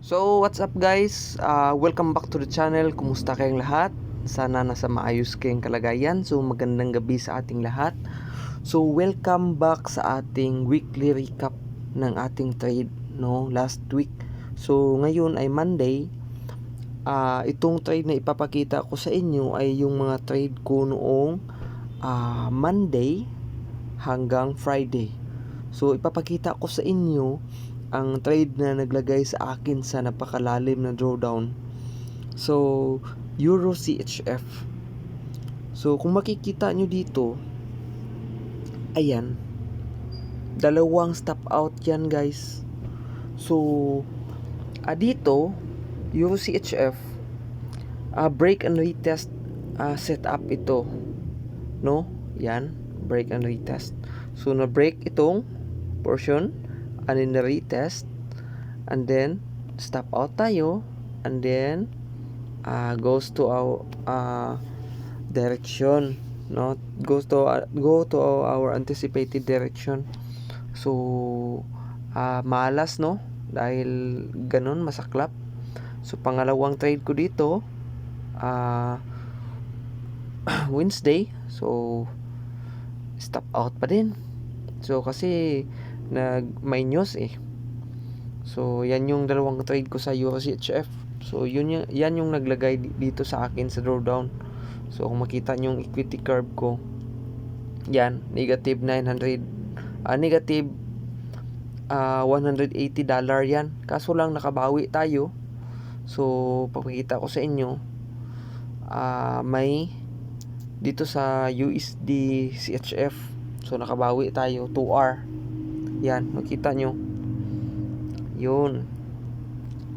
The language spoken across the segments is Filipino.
So, what's up guys? Welcome back to the channel. Kumusta kayong lahat? Sana nasa maayos kayong kalagayan. So, magandang gabi sa ating lahat. So, welcome back sa ating weekly recap ng ating trade last week. So, ngayon ay Monday. Itong trade na ipapakita ko sa inyo ay yung mga trade ko noong Monday hanggang Friday. So, ipapakita ko sa inyo ang trade na naglagay sa akin sa napakalalim na drawdown. So, Euro CHF. So, kung makikita nyo dito, ayan, dalawang stop out yan guys. So, dito, Euro CHF, break and retest setup ito. No? Yan, break and retest. So, na-break itong portion, and then the retest, and then stop out tayo, and then goes to our direction, no, go to our anticipated direction. So malas, no, dahil ganun masaklap. So pangalawang trade ko dito Wednesday, so stop out pa din. So kasi may news So yan yung dalawang trade ko sa USHF. So yan yung naglagay dito sa akin sa drawdown. So kung makita nyo yung equity curve ko, yan, negative 900, negative $180 yan. Kaso lang nakabawi tayo. So papakita ko sa inyo, may dito sa USD CHF. So nakabawi tayo 2R. Yan, makita nyo. Yun.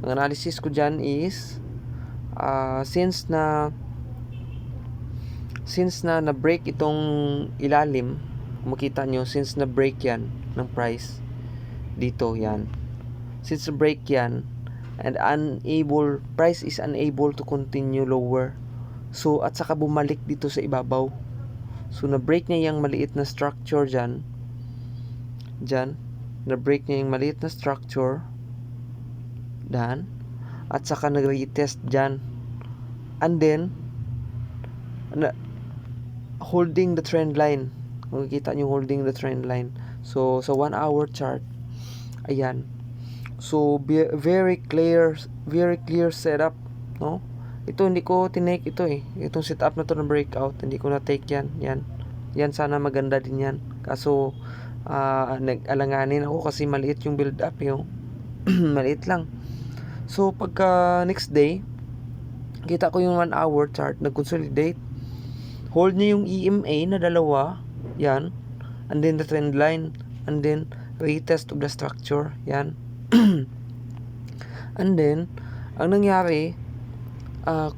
Ang analysis ko dyan is since na na-break itong ilalim, makita nyo, since na-break yan ng price dito, yan, since na-break yan and price is unable to continue lower, so at saka bumalik dito sa ibabaw. So na-break niya yung maliit na structure dyan, na-break niya yung maliit na structure dan, at saka nag-retest dyan, and then holding the trend line. Kung makikita nyo, holding the trend line. So sa 1 hour chart, ayan, so very clear setup, no. Ito hindi ko tinake ito itong setup na to na breakout, hindi ko na take yan sana maganda din yan, kaso nag-alanganin ako kasi maliit yung build up maliit lang. So pagka next day, kita ko yung 1 hour chart nag-consolidate, hold niya yung EMA na dalawa, yan, and then the trend line, and then retest of the structure, yan. And then ang nangyari,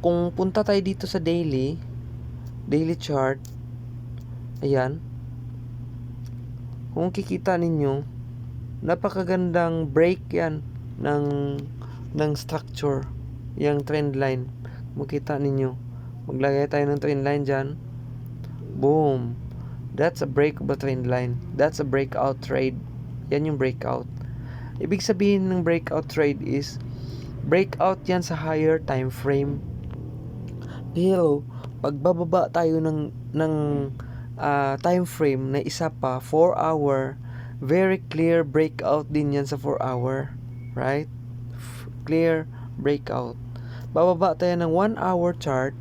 kung punta tayo dito sa daily chart, ayan, kung kikita ninyo, napakagandang break yan ng structure, yung trend line. Makita ninyo, maglagay tayo ng trend line dyan, boom, that's a break of the trend line, that's a breakout trade. Yan yung breakout. Ibig sabihin ng breakout trade is breakout yan sa higher time frame. Pero pagbababa tayo ng time frame na isa pa, 4 hour, very clear breakout din yan sa 4 hour, right? Clear breakout. Bababa tayo ng 1 hour chart,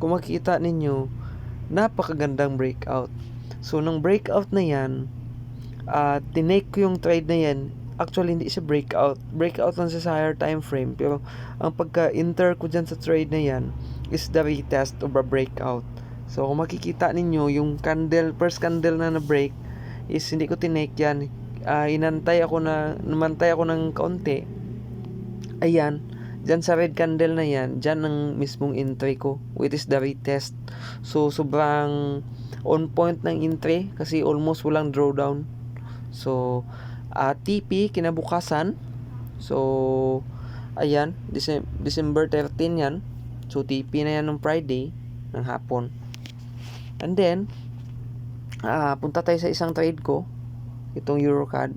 kung makikita ninyo, napakagandang breakout. So nung breakout na yan, tinake ko yung trade na yan. Actually hindi siya breakout lang siya sa higher time frame, pero ang pagka-enter ko dyan sa trade na yan is the retest of a breakout. So kung makikita ninyo, yung first candle na na-break is hindi ko tinake yan. Namantay ako ng kaunti. Ayan, dyan sa red candle na yan, dyan ang mismong entry ko, which is the retest. So sobrang on point ng entry kasi almost walang drawdown. So TP kinabukasan, so ayan, December 13 yan. So TP na yan ng Friday ng hapon. And then punta tayo sa isang trade ko, itong EuroCAD.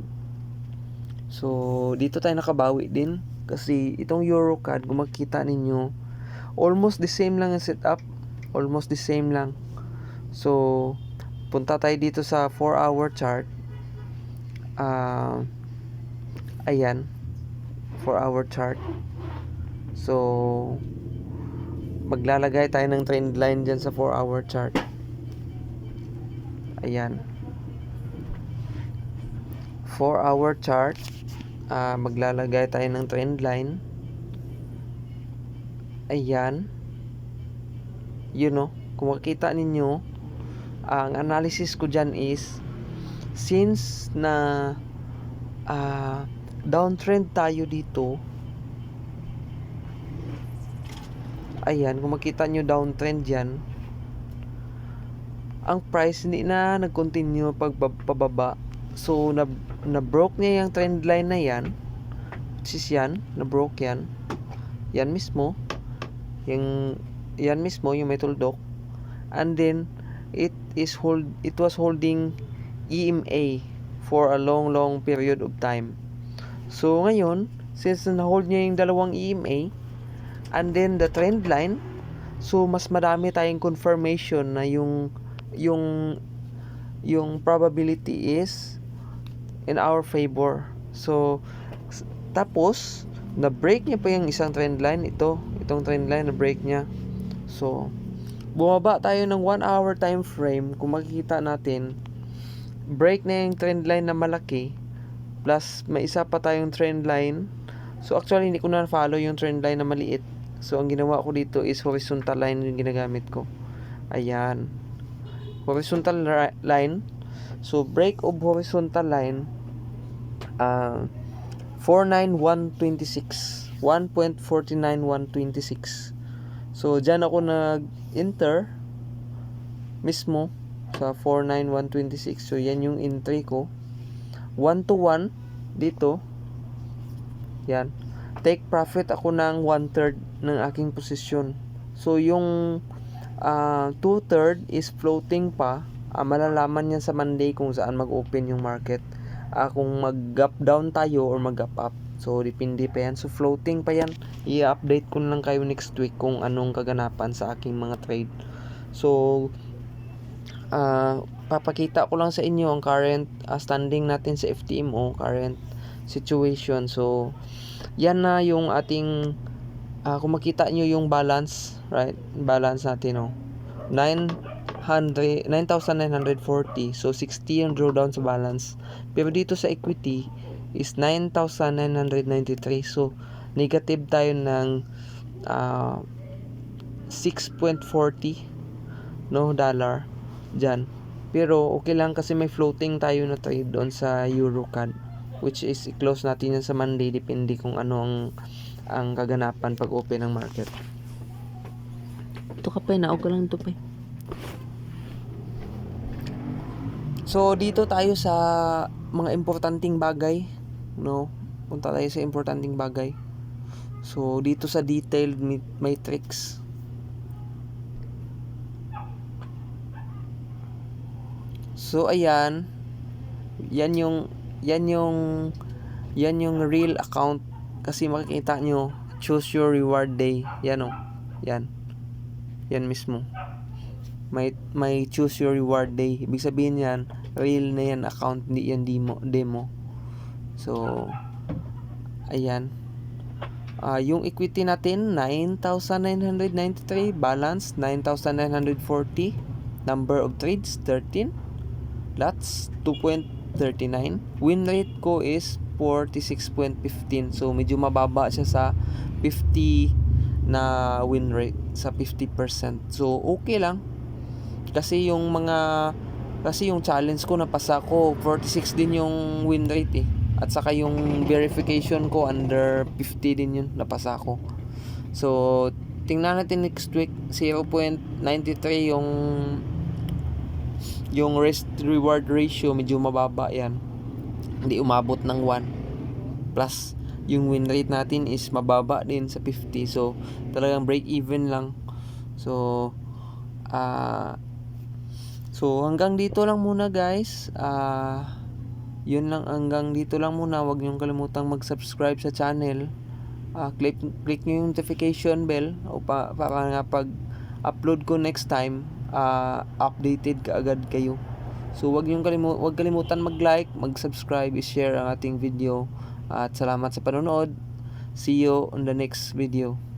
So dito tayo nakabawi din Kasi itong EuroCAD, kung makikita ninyo, almost the same lang ang setup. Almost the same lang. So, punta tayo dito sa 4-hour chart. Ayan, 4-hour chart. So, maglalagay tayo ng trend line dyan sa 4-hour chart. Ayan. 4-hour chart. Maglalagay tayo ng trend line. Ayan. Kung makita ninyo, ang analysis ko dyan is, since na downtrend tayo dito, ayan, kung makita nyo downtrend yan, ang price hindi na nag-continue pababa. So, na-broke niya yung trend line na yan, which is yan, na-broke yan. Yan mismo, yan mismo, yung may tuldok. And then, it was holding EMA for a long period of time. So, ngayon, since na-hold niya yung dalawang EMA, and then the trend line, so mas marami tayong confirmation na yung probability is in our favor. So, tapos na-break niya pa yung isang trend line, itong trend line na-break niya. So, bumaba tayo ng 1-hour time frame. Kung makikita natin, break na yung trend line na malaki, plus may isa pa tayong trend line. So, actually, hindi ko na follow yung trend line na maliit. So, ang ginawa ko dito is horizontal line yung ginagamit ko. Ayan. Horizontal line. So, break of horizontal line, 49126. 1.49126. So, dyan ako nag-enter mismo sa 49126. So, yan yung entry ko. 1 to 1 dito. Yan. Take profit ako ng 1/3 ng aking posisyon. So, yung 2/3 is floating pa. Malalaman yan sa Monday kung saan mag-open yung market. Kung mag-gap down tayo or mag-gap up. So, depende pa yan. So, floating pa yan. I-update ko lang kayo next week kung anong kaganapan sa aking mga trade. So, papakita ko lang sa inyo ang current standing natin sa FTMO, current situation. So, yan na yung ating kung makita nyo yung balance, right? Balance natin, 9,940. So, 60 yung drawdown sa balance. Pero dito sa equity is 9,993. So, negative tayo ng 6.40 dollar dyan. Pero okay lang kasi may floating tayo na trade doon sa EuroCAD, which is i-close natin yan sa Monday, depende kung ano ang kaganapan pag open ng market. Ito ka pa, naog ka lang ito pa. So, dito tayo sa mga importanteng bagay, punta tayo sa importanteng bagay. So, dito sa detailed matrix. So, ayan. Yan yung real account. Kasi makikita nyo, choose your reward day. Yan, yan. Yan mismo. May choose your reward day. Ibig sabihin yan, real na yan account, hindi yan demo. So, ayan. Yung equity natin, 9,993. Balance, 9,940. Number of trades, 13. Lots, 2.39. Win rate ko is 46.15. So, medyo mababa siya sa 50 na win rate. Sa 50%. So, okay lang. Kasi yung challenge ko, napasa ko. 46 din yung win rate At saka yung verification ko, under 50 din yun. Napasa ko. So, tingnan natin next week. 0.93 yung risk reward ratio, medyo mababa yan, hindi umabot ng 1. Plus yung win rate natin is mababa din sa 50. So talagang break even lang. So hanggang dito lang muna, guys. Yun lang, hanggang dito lang muna. Huwag niyong kalimutang mag-subscribe sa channel click nyo yung notification bell para nga pag upload ko next time, updated kaagad kayo. So wag kalimutan mag-like, mag-subscribe, i-share ang ating video, at salamat sa panonood. See you on the next video.